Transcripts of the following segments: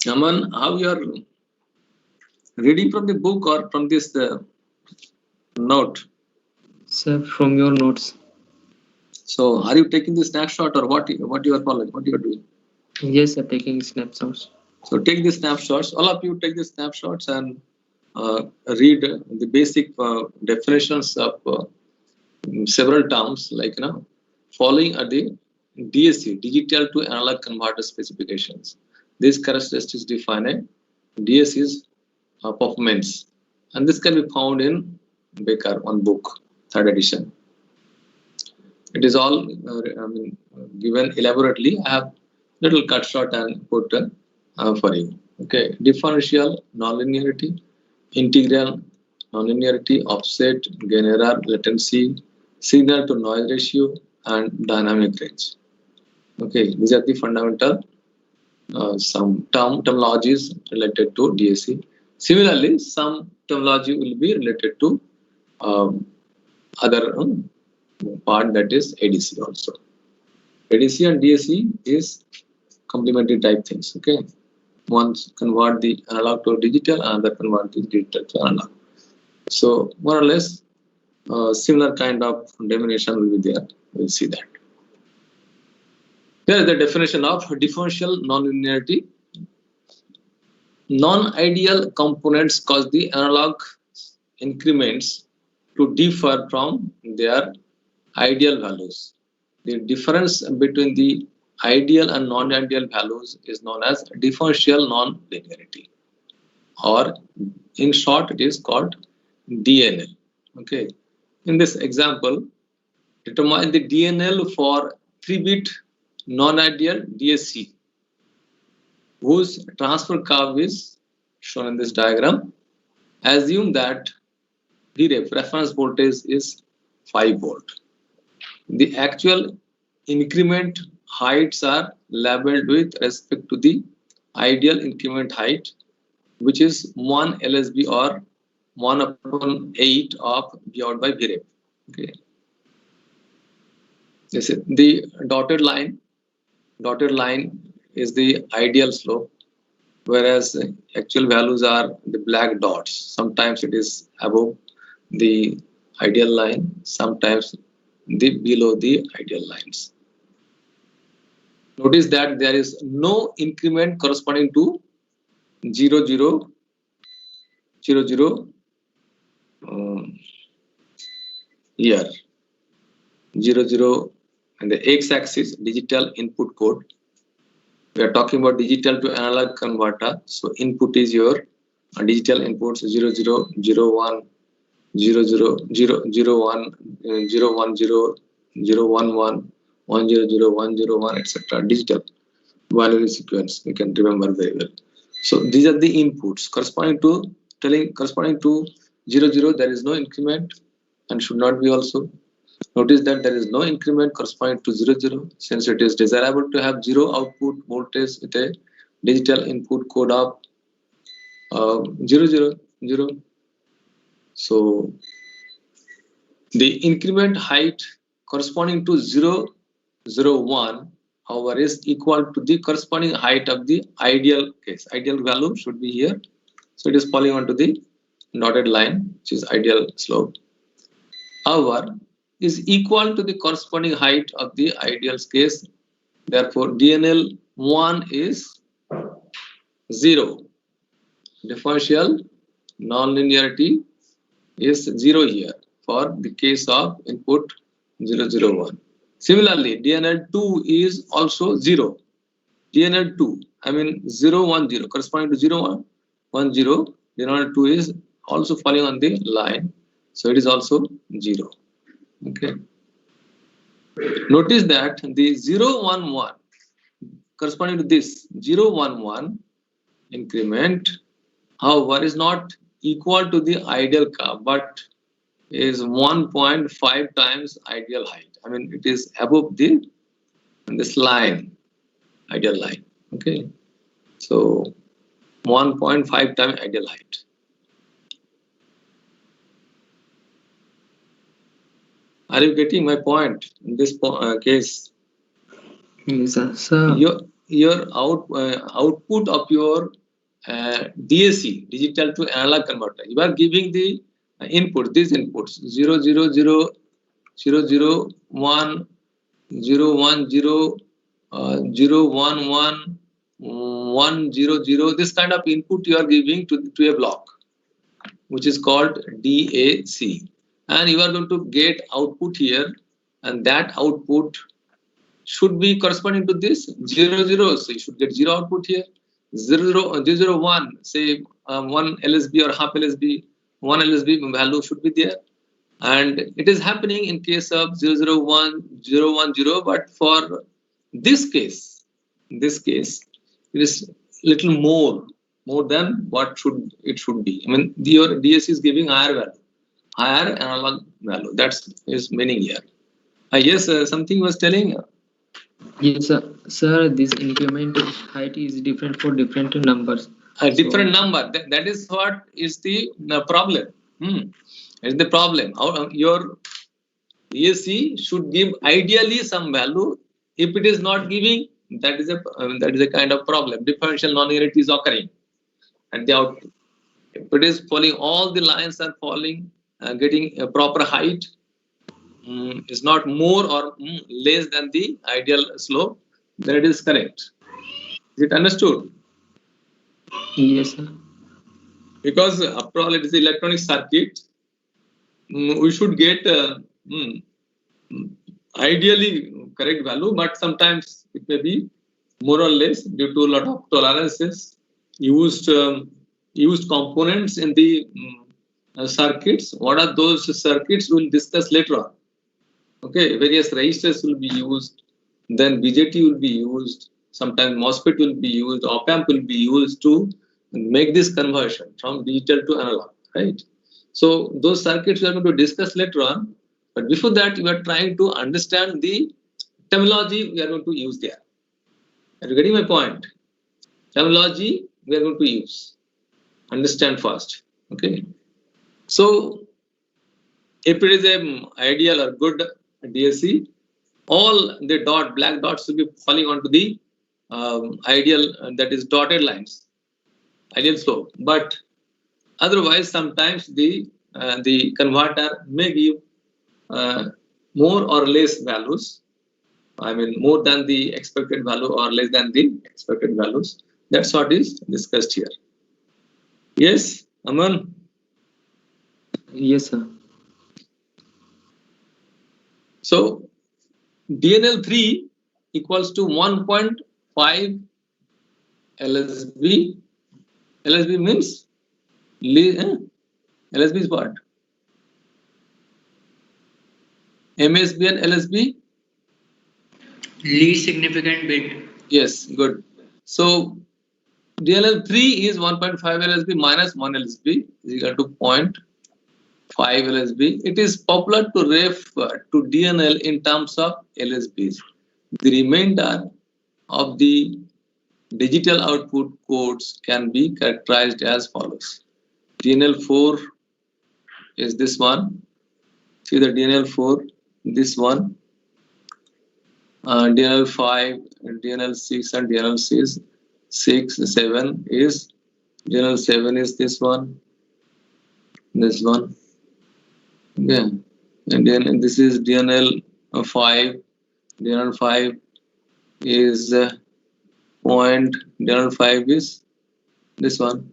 Aman, how you are reading from the book or from this note? Sir, from your notes. So, are you taking the snapshot or what? What you are following? What you are doing? Yes, sir, taking snapshots. So, take the snapshots. All of you take the snapshots and read the basic definitions of several terms, like following are the DAC, digital to analog converter specifications. These characteristics define a DAC's performance, and this can be found in Baker one book, third edition. It is all given elaborately. I have little cut short and put for you. Okay, differential nonlinearity, integral nonlinearity, offset, gain error, latency, signal to noise ratio, and dynamic range. Okay, these are the fundamental some terminologies related to DAC. Similarly, some terminology will be related to other part, that is ADC also. ADC and DAC is complementary type things. Okay, one convert the analog to digital, another convert the digital to analog. So more or less similar kind of definition will be there. We'll see that. Here is the definition of differential nonlinearity. Non-ideal components cause the analog increments to differ from their ideal values. The difference between the ideal and non-ideal values is known as differential non-linearity, or in short it is called DNL. Okay, in this example, determine the DNL for 3-bit non-ideal DAC whose transfer curve is shown in this diagram. Assume that the reference voltage is 5 volt. The actual increment heights are labeled with respect to the ideal increment height, which is 1 LSB or 1/8 of V out by Vref. Okay. This is the dotted line. Dotted line is the ideal slope, whereas actual values are the black dots. Sometimes it is above the ideal line, sometimes below the ideal lines. Notice that there is no increment corresponding to 0, 0, 0, 0 here. 0, 0 and the x-axis digital input code. We are talking about digital to analog converter. So input is your digital inputs 0, 0, 0, 1, 0, 0, 0, 0, 1, 0, 1, 0, 0, 1, 1, 1, 0, 0, 1, 0, 1, etc. Digital binary sequence, we can remember very well. So these are the inputs corresponding to 0, 0. There is no increment and should not be also. Notice that there is no increment corresponding to 0, 0, since it is desirable to have 0 output voltage with a digital input code of 0, 0, 0. So the increment height corresponding to 0, 0, 1, however, is equal to the corresponding height of the ideal case. Ideal value should be here. So it is falling onto the dotted line, which is ideal slope. However, is equal to the corresponding height of the ideal case. Therefore, DNL 1 is 0. Differential nonlinearity is 0 here for the case of input 0, 0, 1. Similarly, DNL 2 is also 0. DNL 2, I mean 0, 1, 0, corresponding to 0, 1, 1, 0. DNL 2 is also falling on the line. So it is also 0. Okay. Notice that the 0, 1, 1 corresponding to this 0, 1, 1 increment, however, is not equal to the ideal curve, but is 1.5 times ideal height. I mean, it is above this line, ideal line. Okay. So 1.5 times ideal height. Are you getting my point in this case? Yes, sir. your output of your DAC, digital to analog converter. You are giving the input, these inputs 0, 0, 0, 0, 0, 1, 0, 1, 0, 0, 1, 1, 1, 0, 0. This kind of input you are giving to a block, which is called DAC. And you are going to get output here, and that output should be corresponding to this 0, 0. So you should get 0 output here. 0, 0, 0, 0, 1, say 1 LSB or half LSB, 1 LSB value should be there. And it is happening in case of 0, 0, 1, 0, 1, 0. But for this case, it is little more than what it should be. I mean, your DAC is giving higher analog value. That's his meaning here. Yes, something was telling. Yes, sir. This increment height is different for different numbers. A different number. That is what is the problem. Is the problem. Your DAC should give ideally some value. If it is not giving, that is a kind of problem. Differential nonlinearity is occurring at the output. If it is falling, all the lines are falling, getting a proper height. Is not more or less than the ideal slope, then it is correct. Is it understood? Yes, sir. Because after all, it is electronic circuit. We should get ideally correct value, but sometimes it may be more or less due to a lot of tolerances, used components in the circuits. What are those circuits? We'll discuss later on. Okay, various resistors will be used, then BJT will be used, sometimes MOSFET will be used, op-amp will be used to make this conversion from digital to analog, right? So those circuits we are going to discuss later on, but before that we are trying to understand the terminology we are going to use there. Are you getting my point? Terminology we are going to use. Understand first, okay? So if it is an ideal or good DAC, all the black dots will be falling onto the ideal, that is dotted lines, ideal slope. But otherwise, sometimes the converter may give more or less values. I mean, more than the expected value or less than the expected values. That's what is discussed here. Yes, Aman? Yes, sir. So DNL3 equals to 1.5 LSB. LSB means LSB is what? MSB and LSB? Least significant bit. Yes, good. So DNL3 is 1.5 LSB minus 1 LSB is equal to 0.5 LSB. It is popular to refer to DNL in terms of LSBs. The remainder of the digital output codes can be characterized as follows. DNL4 is this one. See the DNL4, this one. DNL5, DNL6 and DNL6, 7 is, DNL7 is this one. Yeah, and then this is DNL5. DNL5 is point. DNL5 is this one.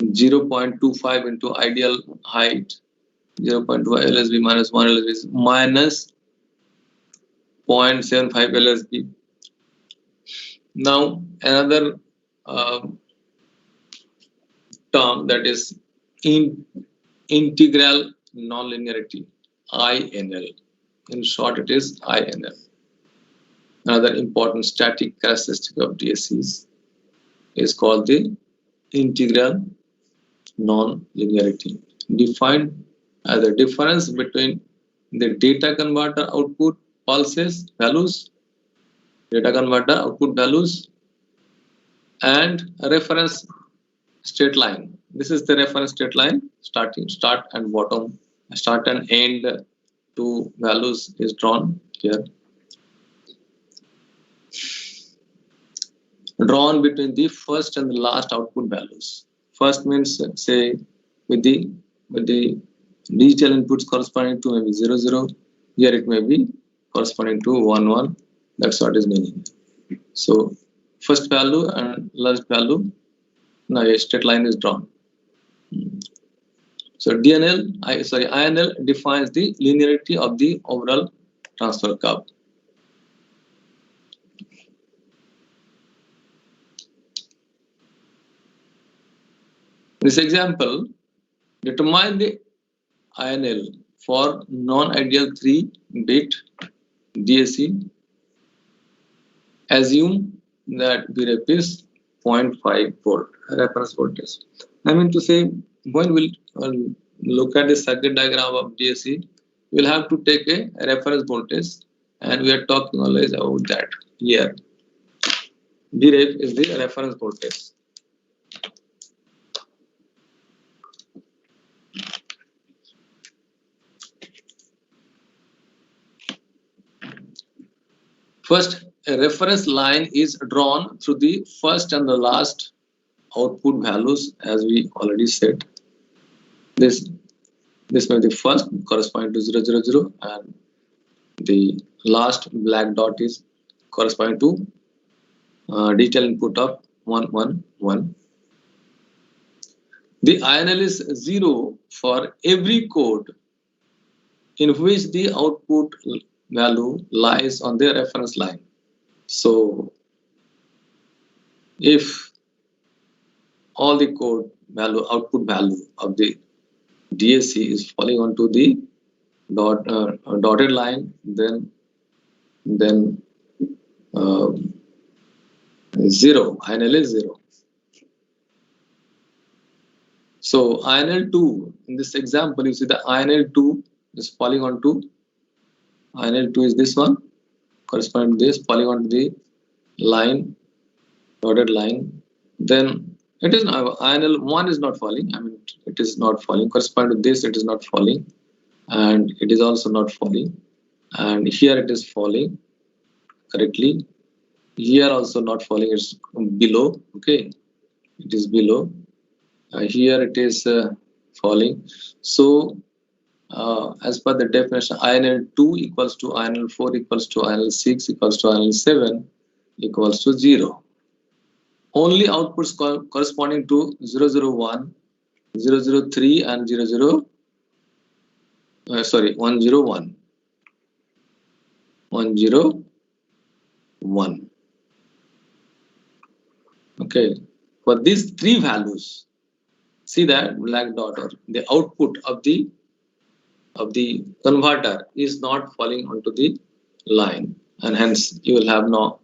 0.25 into ideal height. 0.2 LSB minus 1 LSB is minus 0.75 LSB. Now another term, that is integral nonlinearity, INL. In short, it is INL. Another important static characteristic of DACs is called the integral nonlinearity, defined as the difference between the data converter output pulses values, data converter output values, and a reference straight line. This is the reference straight line, start and bottom, start and end two values is drawn here. drawn between the first and the last output values. First means say with the digital inputs corresponding to maybe 0 0. Here it may be corresponding to 1 1. That's what is meaning. So first value and last value. Now a straight line is drawn. So INL defines the linearity of the overall transfer curve. This example, determine the INL for non-ideal 3-bit DAC. Assume that VREF is 0.5 volt reference voltage. I mean to say, when we'll look at the circuit diagram of DAC, we'll have to take a reference voltage, and we are talking always about that. Here, VREF is the reference voltage. First, a reference line is drawn through the first and the last output values, as we already said. This may be the first corresponding to 0 0 0, and the last black dot is corresponding to digital input of 1 1 1. The INL is 0 for every code in which the output value lies on the reference line. So if all the code value, output value of the DAC is falling onto the dotted line, then 0, INL is 0. So INL2, in this example, you see the INL2 is falling onto, INL2 is this one, corresponding to this, falling onto the line, dotted line. Then it is now, INL1 is not falling, I mean it is not falling, corresponding to this it is not falling, and it is also not falling, and here it is falling correctly, here also not falling, it's below, okay, it is below, here it is falling. So as per the definition, INL2 equals to INL4 equals to INL6 equals to INL7 equals to 0. Only outputs corresponding to 001, 003 and 101. 101. Okay, for these three values, see that black dot, or the output of the converter is not falling onto the line, and hence you will have no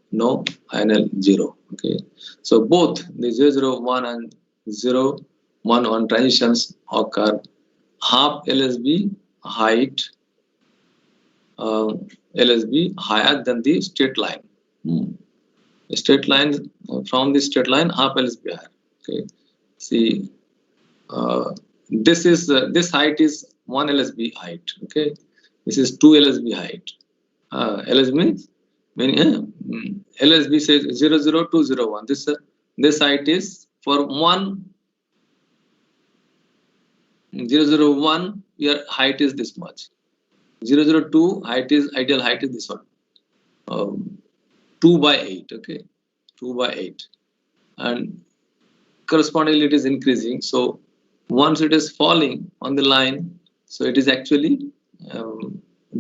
INL0. Okay, so both the 001 and 011 transitions occur half LSB height, LSB higher than the straight line. Straight line, from the straight line half LSB higher. Okay, see, this height is 1 LSB height. Okay, this is 2 LSB height. LSB meaning LSB says 00201. This height is for 001. Your height is this much. 002 height is ideal height is this one. 2 by 8. Okay, 2 by 8, and correspondingly it is increasing. So once it is falling on the line, so it is actually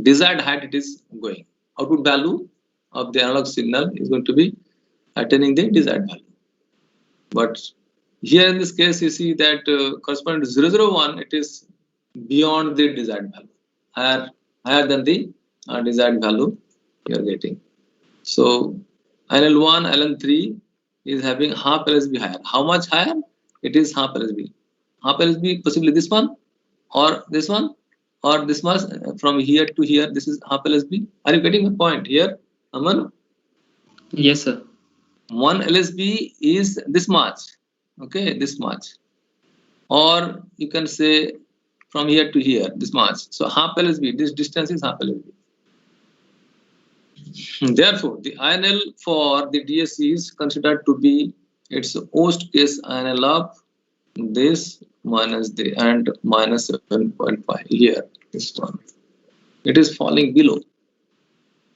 desired height it is going. Output value of the analog signal is going to be attaining the desired value. But here in this case, you see that corresponding to 001, it is beyond the desired value, higher than the desired value you are getting. So INL1, INL3 is having half LSB higher. How much higher? It is half LSB. Half LSB, possibly this one, or this one, or this much. From here to here, this is half LSB. Are you getting the point here, Aman? Yes, sir. 1 LSB is this much. Okay, this much. Or you can say from here to here, this much. So half LSB, this distance is half LSB. Therefore, the INL for the DSC is considered to be its worst case INL of this minus the and minus 7.5 here. This one. It is falling below.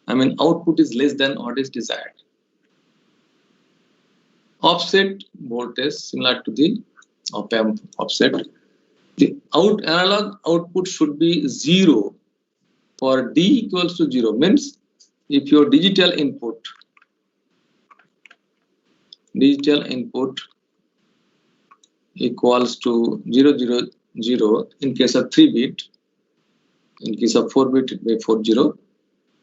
I mean, output is less than what is desired. Offset voltage similar to the op-amp offset. The analog output should be 0 for D equals to 0. Means if your digital input equals to 0, 0, 0 in case of 3-bit, in case of 4-bit it may 40.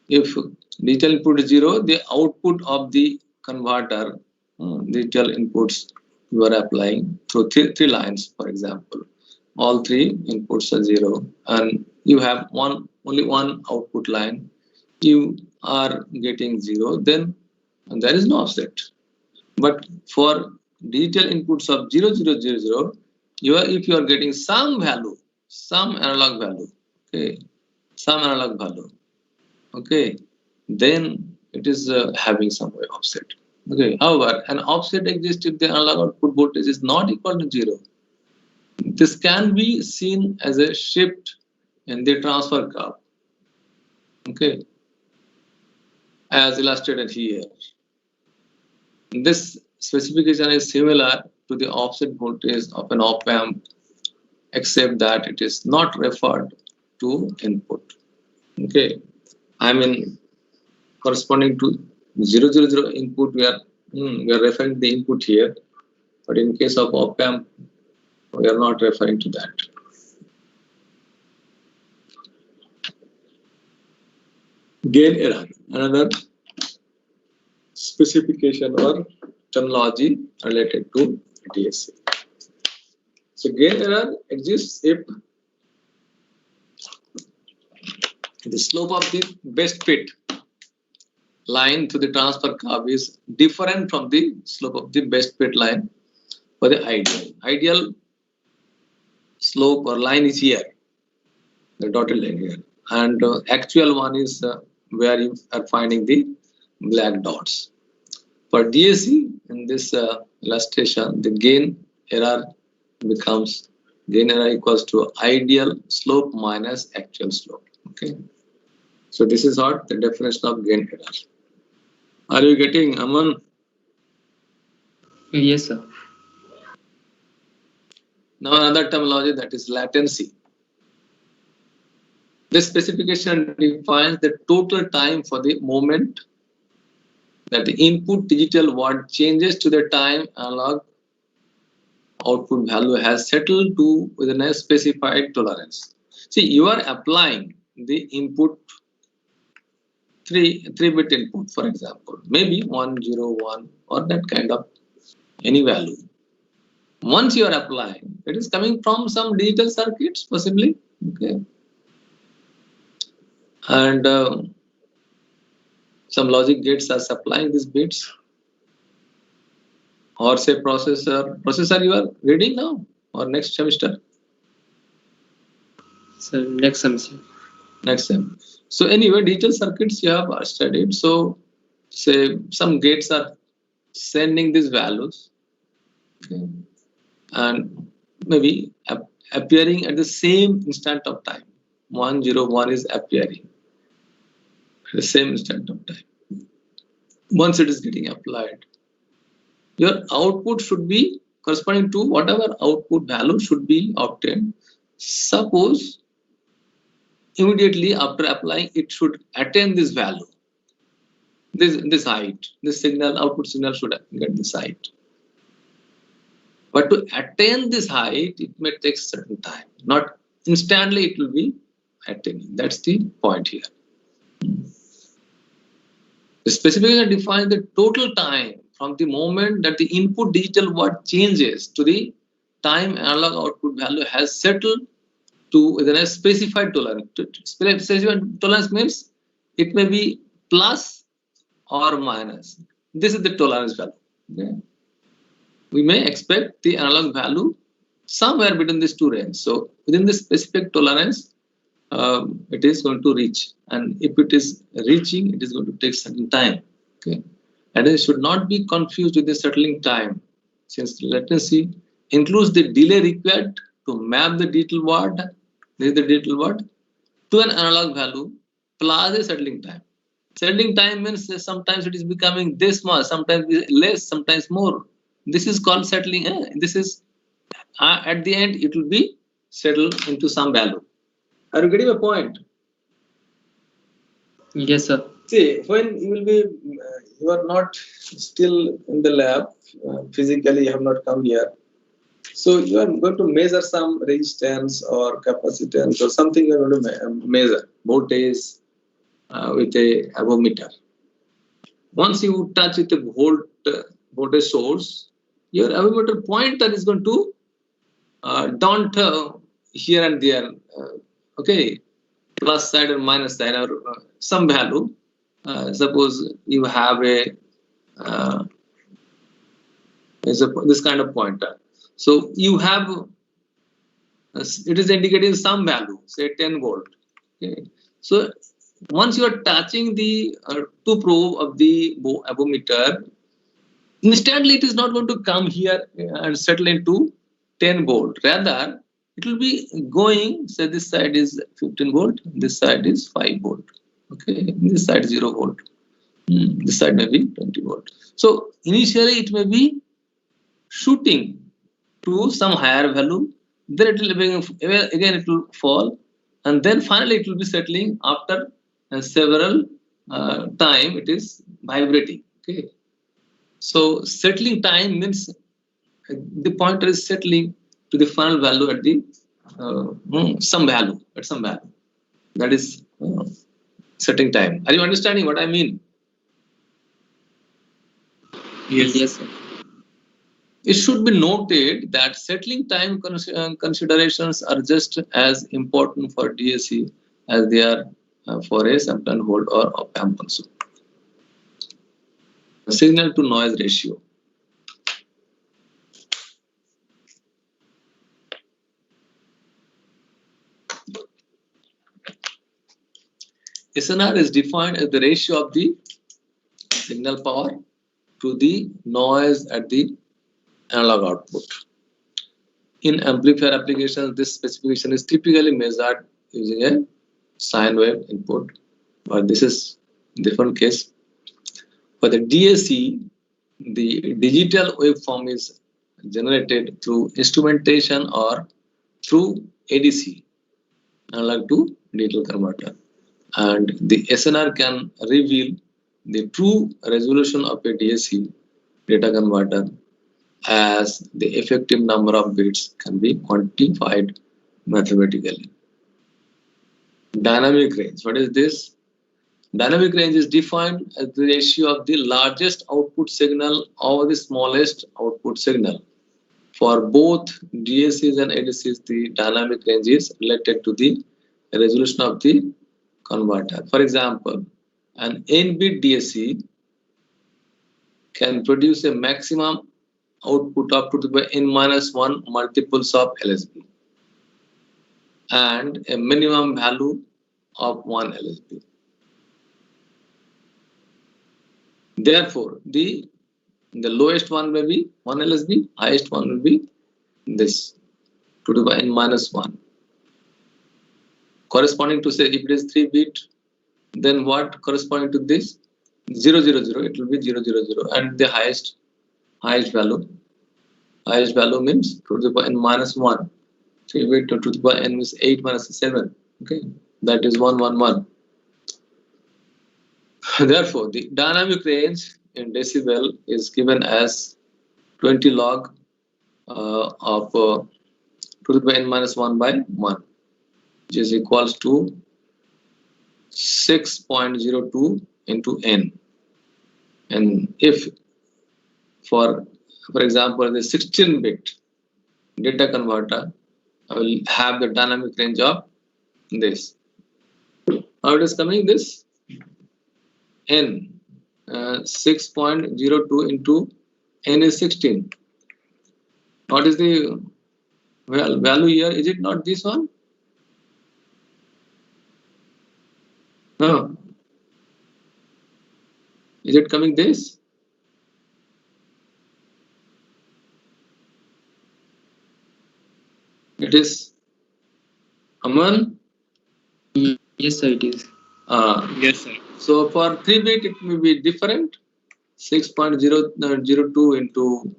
If digital input is 0, the output of the converter, digital inputs you are applying through three lines, for example, all 3 inputs are 0 and you have only one output line, you are getting 0, then there is no offset. But for digital inputs of 0, 0, 0, 0, if you are getting some value, some analog value, okay, some analog value, okay, then it is having some way offset. Okay. However, an offset exists if the analog output voltage is not equal to 0. This can be seen as a shift in the transfer curve. Okay, as illustrated here. This specification is similar to the offset voltage of an op-amp, except that it is not referred to input. Okay, I mean, corresponding to 0, 0, 0 input, we are referring the input here, but in case of op-amp, we are not referring to that. Gain error, another specification or terminology related to DSC. So gain error exists if the slope of the best fit line to the transfer curve is different from the slope of the best fit line for the ideal. Ideal slope or line is here, the dotted line here, and actual one is where you are finding the black dots. For DSC, in this illustration, the gain error becomes gain error equals to ideal slope minus actual slope. Okay, so this is what the definition of gain error. Are you getting, Aman? Yes, sir. Now another terminology, that is latency. This specification defines the total time for the moment that the input digital word changes to the time analog output value has settled to within a specified tolerance. See, you are applying the input 3-bit input, for example, maybe 1, 0, 1 or that kind of any value. Once you are applying, it is coming from some digital circuits possibly, okay, and some logic gates are supplying these bits, or say processor you are reading now or next semester? So next semester. Next sem. So anyway, digital circuits you have studied. So say some gates are sending these values, okay, and maybe appearing at the same instant of time. 1, 0, 1 is appearing at the same instant of time. Once it is getting applied, your output should be corresponding to whatever output value should be obtained. Suppose immediately after applying, it should attain this value, this height, this signal, output signal should get this height. But to attain this height, it may take certain time. Not instantly it will be attaining. That's the point here. The specification defines the total time from the moment that the input digital word changes to the time analog output value has settled to within a specified tolerance. Specified tolerance means it may be plus or minus. This is the tolerance value. Okay. We may expect the analog value somewhere between these two ranges. So within this specific tolerance, it is going to reach, and if it is reaching, it is going to take certain time. Okay, and it should not be confused with the settling time, since latency includes the delay required to map the digital word, to an analog value plus the settling time. Settling time means sometimes it is becoming this much, sometimes less, sometimes more. This is called settling. This is at the end it will be settled into some value. Are you getting my point? Yes, sir. See, when you will be, you are not still in the lab, physically you have not come here. So you are going to measure some resistance or capacitance or something you are going to measure, voltage with a ammeter. Once you touch with a voltage source, your ammeter pointer is going to don't here and there, okay, plus side or minus side or some value. Suppose you have this kind of pointer. So you have it is indicating some value, say 10 volt. Okay. So once you are touching the two probe of the ammeter, instantly it is not going to come here and settle into 10 volt. Rather, it will be going, say this side is 15 volt, this side is 5 volt. Okay, this side 0 volt. This side may be 20 volt. So initially it may be shooting to some higher value, then it will be, again it will fall, and then finally it will be settling after several time it is vibrating. Okay, so settling time means the pointer is settling to the final value at the some value. That is setting time. Are you understanding what I mean? Yes, sir. It should be noted that settling time considerations are just as important for DAC as they are for a sample and hold or op-amp also. Signal to noise ratio. SNR is defined as the ratio of the signal power to the noise at the analog output. In amplifier applications, this specification is typically measured using a sine wave input, but this is different case. For the DAC, the digital waveform is generated through instrumentation or through ADC, analog to digital converter, and the SNR can reveal the true resolution of a DAC data converter, as the effective number of bits can be quantified mathematically. Dynamic range. What is this? Dynamic range is defined as the ratio of the largest output signal over the smallest output signal. For both DACs and ADCs, the dynamic range is related to the resolution of the converter. For example, an n-bit DAC can produce a maximum output up to the n-1 multiples of LSB and a minimum value of 1 LSB. Therefore, the lowest one may be 1 LSB, highest one will be this 2 to the n-1. Corresponding to, say, if it is 3-bit, then what corresponding to this? 0, 0, 0, it will be 0, 0, 0, and the highest value. Highest value means 2 to the n-1. 3-bit 2 to the n means 8 minus 7. Okay, that is 1, 1, 1. Therefore, the dynamic range in decibel is given as 20 log of 2 to the n-1 by 1, which is equals to 6.02 into n. And if, for example, the 16-bit data converter, I will have the dynamic range of this. How it is coming? This n 6.02 into n is 16. What is the value here? Is it not this one? No. Is it coming this? It is Aman. Yes, sir, it is. Yes, sir. So for 3-bit it may be different. 6.002 into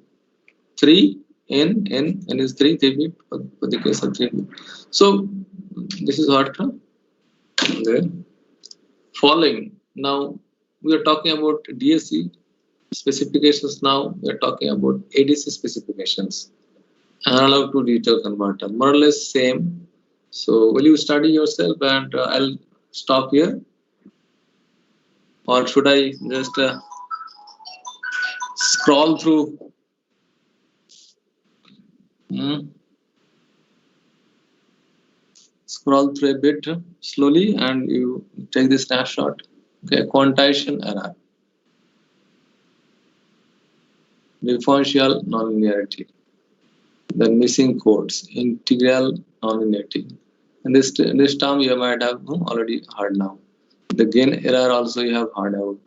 3 n is 3-bit for the case of 3-bit. So this is what the following. Now we are talking about DSC specifications. Now we are talking about ADC specifications. Analog to digital converter, more or less same. So will you study yourself and I'll stop here, or should I just scroll through? Scroll through a bit slowly and you take the snapshot. Okay, quantization error, differential nonlinearity, then missing codes, integral nonlinearity. And this term you might have already heard now. The gain error also you have heard out.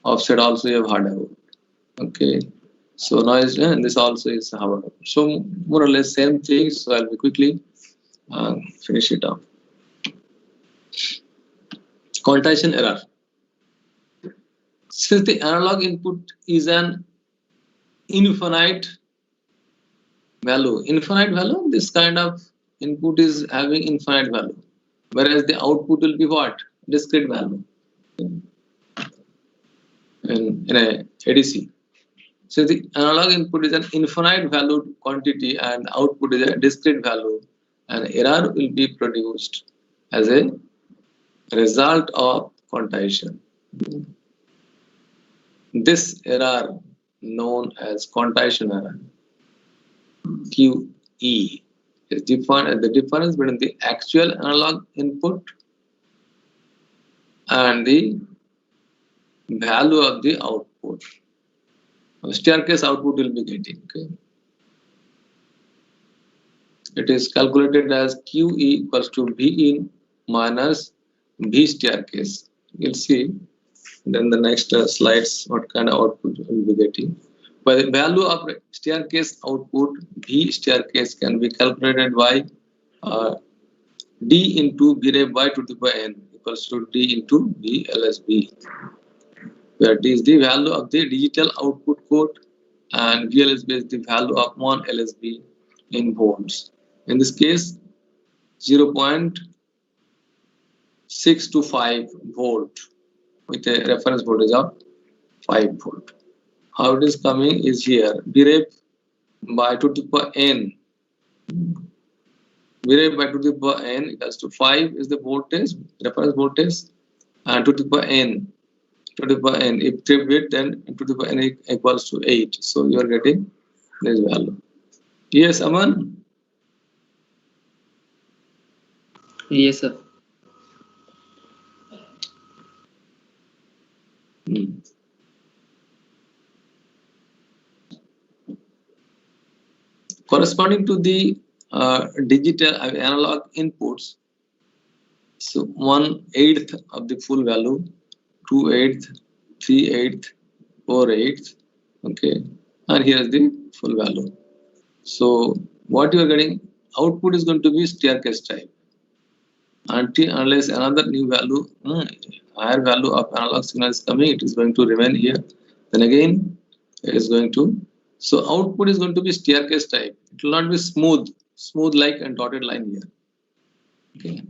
Offset also you have heard out. Okay. So noise, and this also is heard out. So more or less same thing. So I'll be quickly finish it off. Quantization error. Since the analog input is an infinite value, this kind of input is having infinite value, whereas the output will be what? Discrete value in a ADC. So the analog input is an infinite valued quantity and output is a discrete value, and error will be produced as a result of quantization. This error known as quantization error, QE, is defined as the difference between the actual analog input and the value of the output. Staircase output will be getting. Okay. It is calculated as QE equals to V in minus V staircase. You'll see then the next slides what kind of output will be getting. By the value of staircase output, V staircase can be calculated by D into V rep by 2 to the power n equals to D into V LSB, where D is the value of the digital output code and VLSB is the value of 1 LSB in volts. In this case, 0.625 volt with a reference voltage of 5 volt. How it is coming is here, Vref by 2 to the power n. Vref by 2 to the power n equals to 5 is the voltage, reference voltage, and 2 to the power n. 2 to the power n, if 3 bit, then 2 to the power n equals to 8. So you are getting this value. Yes, Aman? Yes, sir. Corresponding to the digital analog inputs, so 1/8 of the full value, 2/8, 3/8, 4/8, okay, and here is the full value. So what you are getting, output is going to be staircase type. Unless another new value, higher value of analog signal is coming, it is going to remain here. Then again, it is going to. So output is going to be staircase type. It will not be smooth like a dotted line here. Okay.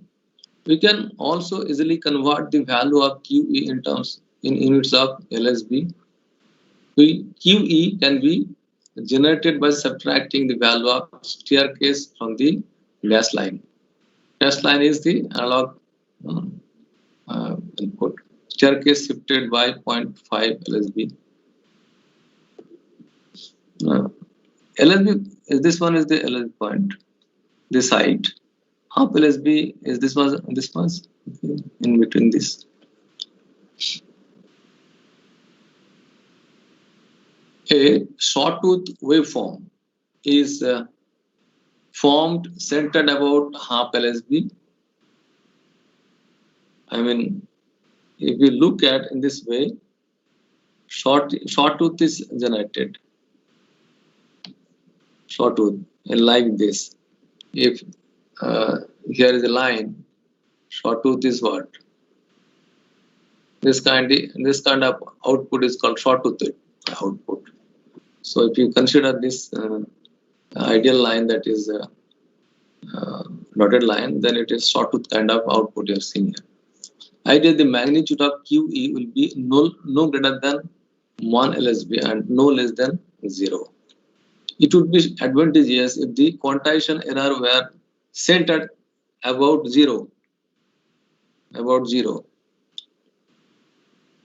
We can also easily convert the value of QE in units of LSB. QE can be generated by subtracting the value of staircase from the gas line. Gas line is the analog input. Staircase shifted by 0.5 LSB. LSB is this one is the LSB point. This height. Half LSB is this was okay, in between this. A sawtooth waveform is formed centered about half LSB. I mean, if we look at in this way, sawtooth is generated. Sawtooth, and like this. If here is a line, sawtooth is what? This kind of output is called sawtooth output. So if you consider this ideal line, that is dotted line, then it is sawtooth kind of output you are seeing here. Ideally, the magnitude of QE will be no greater than 1 LSB and no less than 0. It would be advantageous if the quantization error were centered about 0,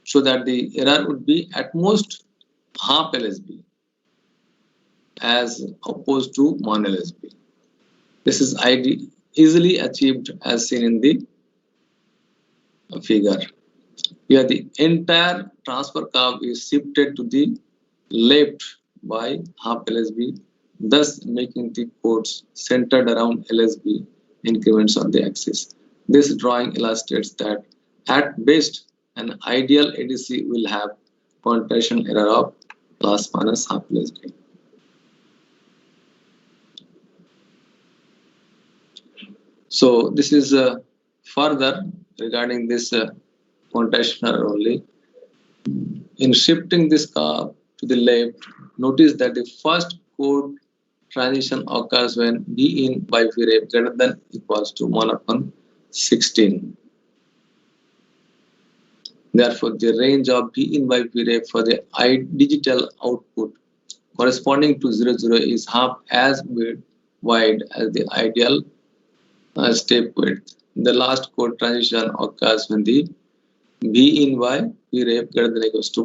so that the error would be at most half LSB as opposed to 1 LSB. This is easily achieved as seen in the figure. Here the entire transfer curve is shifted to the left by half LSB, thus making the codes centered around LSB increments on the axis. This drawing illustrates that at best an ideal ADC will have quantization error of plus minus half LSB. So this is further regarding this quantization error only. In shifting this curve to the left, notice that the first code transition occurs when B in by V rep greater than equals to 1/16. Therefore, the range of B in by V rep for the digital output corresponding to 00 is half as wide as the ideal step width. The last code transition occurs when the B in by V rep greater than equals to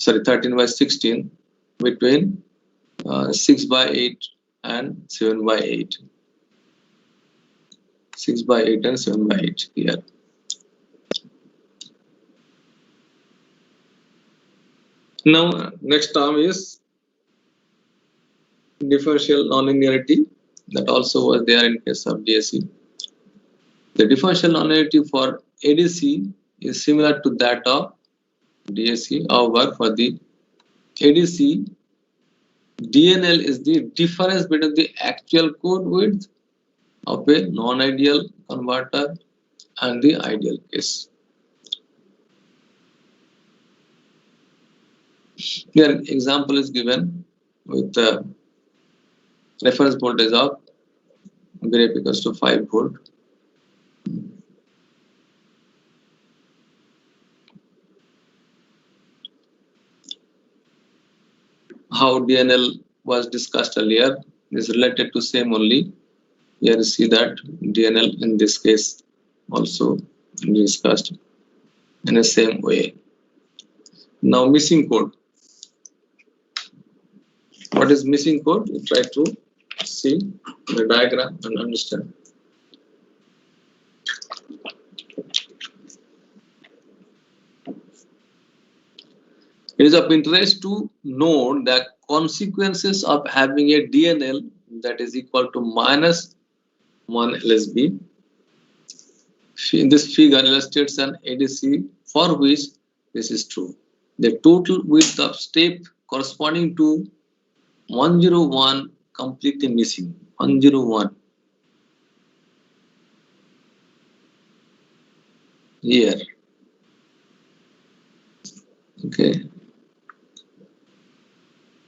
13/16 between 6/8 and 7/8. 6/8 and 7/8 here. Now, next term is differential nonlinearity, that also was there in case of DSC. The differential nonlinearity for ADC is similar to that of DSC. However, for the ADC, DNL is the difference between the actual code width of a non-ideal converter and the ideal case. Here, example is given with the reference voltage of VREP equals to 5 volt. How DNL was discussed earlier is related to same only. Here you see that DNL in this case also discussed in the same way. Now missing code. What is missing code? We try to see the diagram and understand. It is of interest to note the consequences of having a DNL that is equal to minus 1 LSB. In this figure illustrates an ADC for which this is true. The total width of step corresponding to 101 completely missing. 101 here. Okay.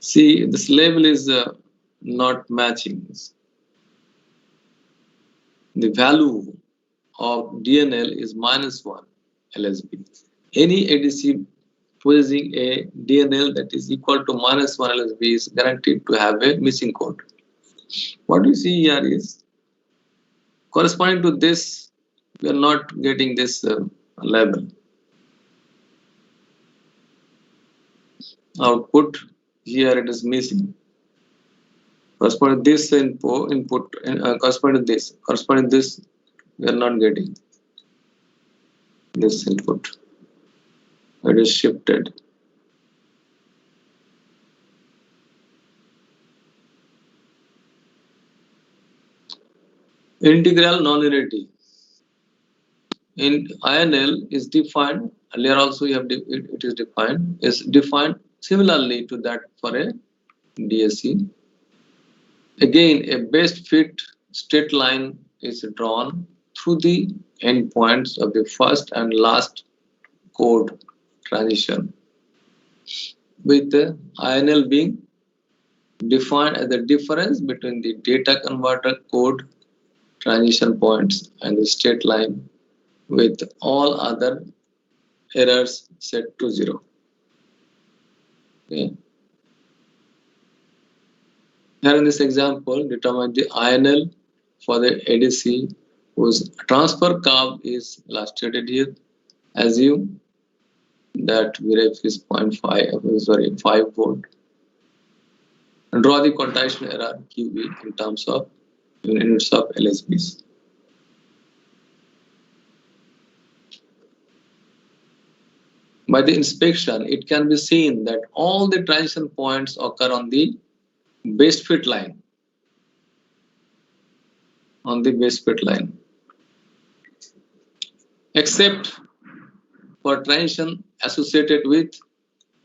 See, this label is not matching. The value of DNL is minus 1 LSB. Any ADC possessing a DNL that is equal to minus 1 LSB is guaranteed to have a missing code. What you see here is corresponding to this, we are not getting this label. Output here it is missing. Corresponding to this input corresponding to this, we are not getting this input. It is shifted. Integral nonlinearity. in INL is defined, earlier also it is defined similarly to that for a DSC. Again, a best fit straight line is drawn through the endpoints of the first and last code transition, with the INL being defined as the difference between the data converter code transition points and the state line, with all other errors set to 0. Okay. Here in this example, determine the INL for the ADC whose transfer curve is illustrated here. Assume that Vref is 5 volt. And draw the quantization error QE in terms of units of LSBs. By the inspection, it can be seen that all the transition points occur on the best fit line. Except for transition associated with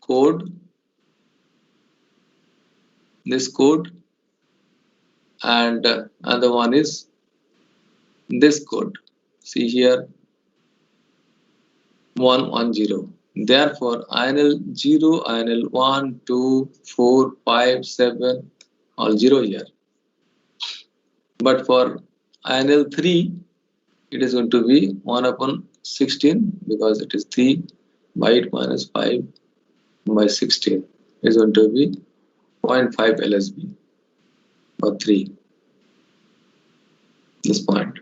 code, this code, and another one is this code. See here, 110. Therefore, INL 0, INL 1, 2, 4, 5, 7, all 0 here. But for INL 3, it is going to be 1 upon 16 because it is 3 by 8 minus 5 by 16 is going to be 0.5 LSB or 3. This point.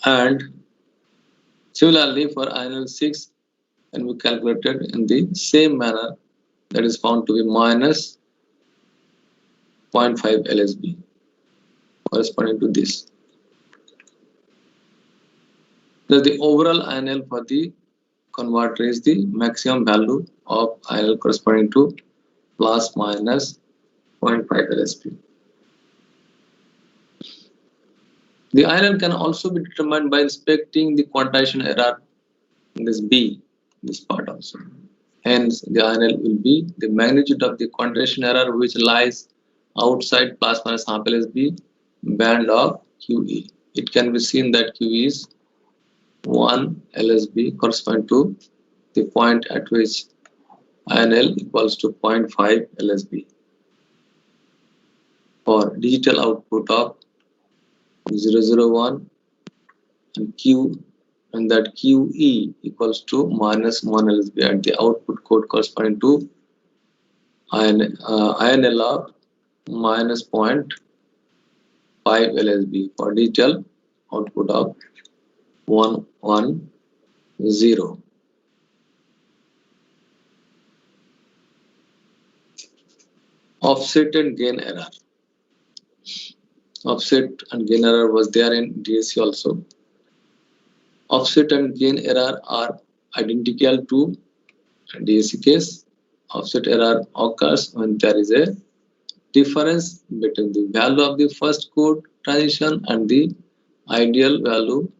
And similarly for INL 6, and we calculated in the same manner, that is found to be minus 0.5 LSB corresponding to this. So the overall INL for the converter is the maximum value of INL corresponding to plus minus 0.5 LSB. The INL can also be determined by inspecting the quantization error in this B, this part also. Hence, the INL will be the magnitude of the quantization error which lies outside plus minus half LSB band of QE. It can be seen that QE is 1 LSB corresponding to the point at which INL equals to 0.5 LSB for digital output of 001 and Q, and that QE equals to minus 1 LSB at the output code corresponding to INL of minus 0.5 LSB for digital output of 110. Offset and gain error. Offset and gain error was there in DSC also. Offset and gain error are identical to DSC case. Offset error occurs when there is a difference between the value of the first code transition and the ideal value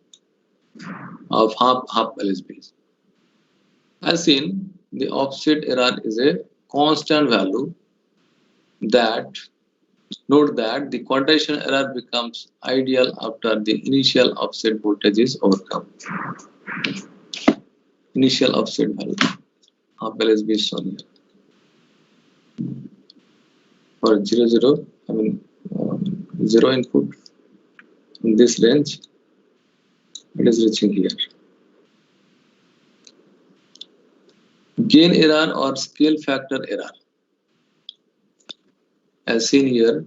of half LSBs. As seen, the offset error is a constant value. That note that the quantization error becomes ideal after the initial offset voltage is overcome. Initial offset value half LSB is shown here. For 0 input in this range, it is reaching here. Gain error or scale factor error, as seen here,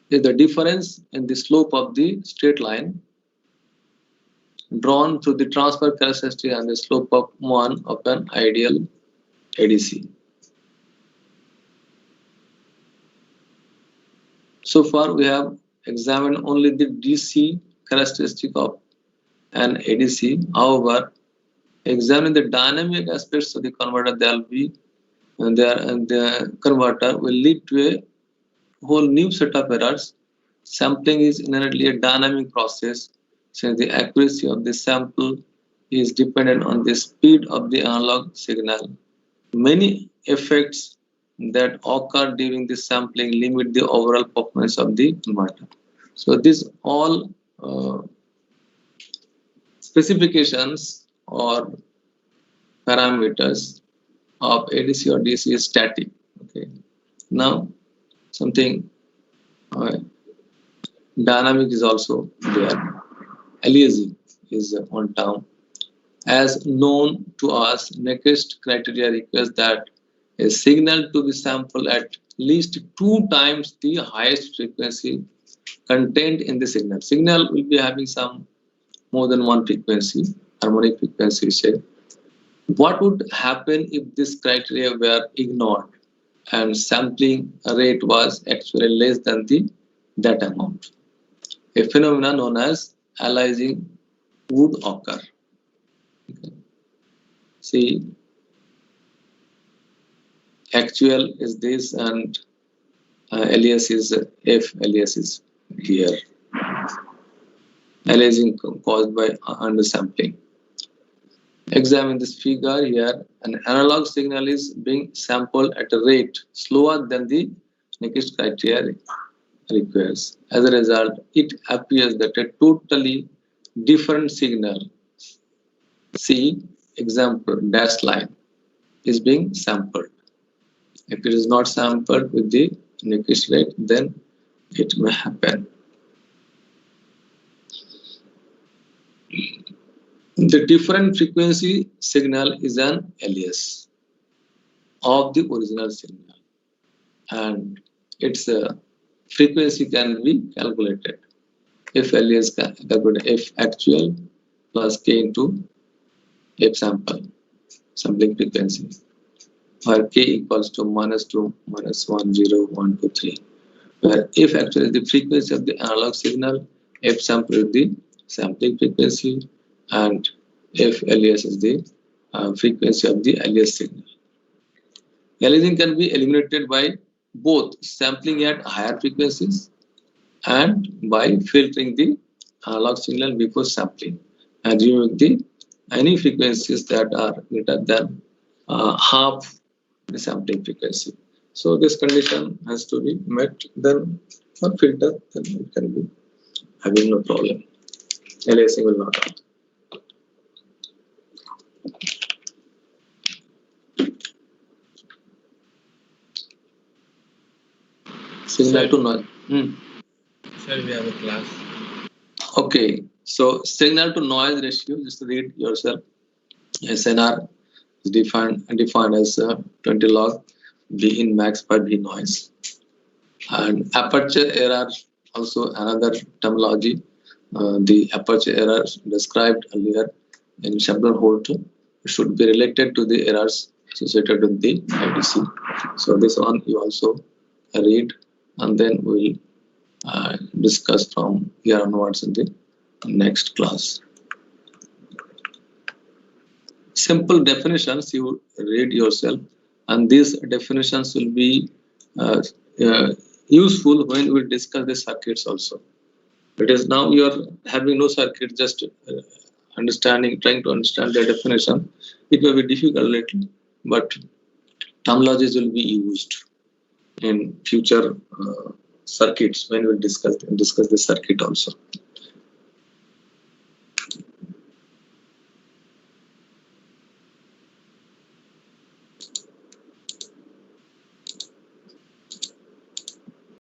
is the difference in the slope of the straight line drawn through the transfer characteristic and the slope of one of an ideal ADC. So far, we have examined only the DC characteristic of an ADC. However, examining the dynamic aspects of the converter, the converter will lead to a whole new set of errors Sampling is inherently a dynamic process since the accuracy of the sample is dependent on the speed of the analog signal. Many effects that occur during the sampling limit the overall performance of the inverter. So these all specifications or parameters of ADC or DC is static. Okay. Now something dynamic is also there. Aliasing is one term. As known to us, Nyquist criteria requires that a signal to be sampled at least 2 times the highest frequency contained in the signal. Signal will be having some more than one frequency, harmonic frequency say. What would happen if this criteria were ignored and sampling rate was actually less than that amount? A phenomenon known as aliasing would occur. Okay. See, actual is this and alias is F alias is here. Aliasing caused by undersampling. Examine this figure here. An analog signal is being sampled at a rate slower than the Nyquist criteria requires. As a result, it appears that a totally different signal, see example dash line, is being sampled. If it is not sampled with the Nyquist rate, then it may happen. The different frequency signal is an alias of the original signal, and its frequency can be calculated. If alias calculated F actual plus K into F sample, sampling frequency, where K equals to -2, -1, 0, 1, 2, 3. Where F actually is the frequency of the analog signal, F sample is the sampling frequency, and F alias is the frequency of the alias signal. Aliasing can be eliminated by both sampling at higher frequencies and by filtering the analog signal before sampling and removing any frequencies that are greater than half the sampling frequency. So this condition has to be met. Then for filter, then it can be having no problem. Aliasing will not happen. Signal to noise. Sir, we have a class. Okay, so signal to noise ratio, just read yourself. SNR is defined as 20 log V in max per V noise. And aperture error, also another terminology. The aperture error described earlier in Schaeffler-Holt should be related to the errors associated with the IDC. So this one you also read, and then we'll discuss from here onwards in the next class. Simple definitions you read yourself, and these definitions will be useful when we discuss the circuits also. Because now you are having no circuit, just trying to understand the definition. It will be difficult little, but terminologies will be used in future circuits when we discuss the circuit also.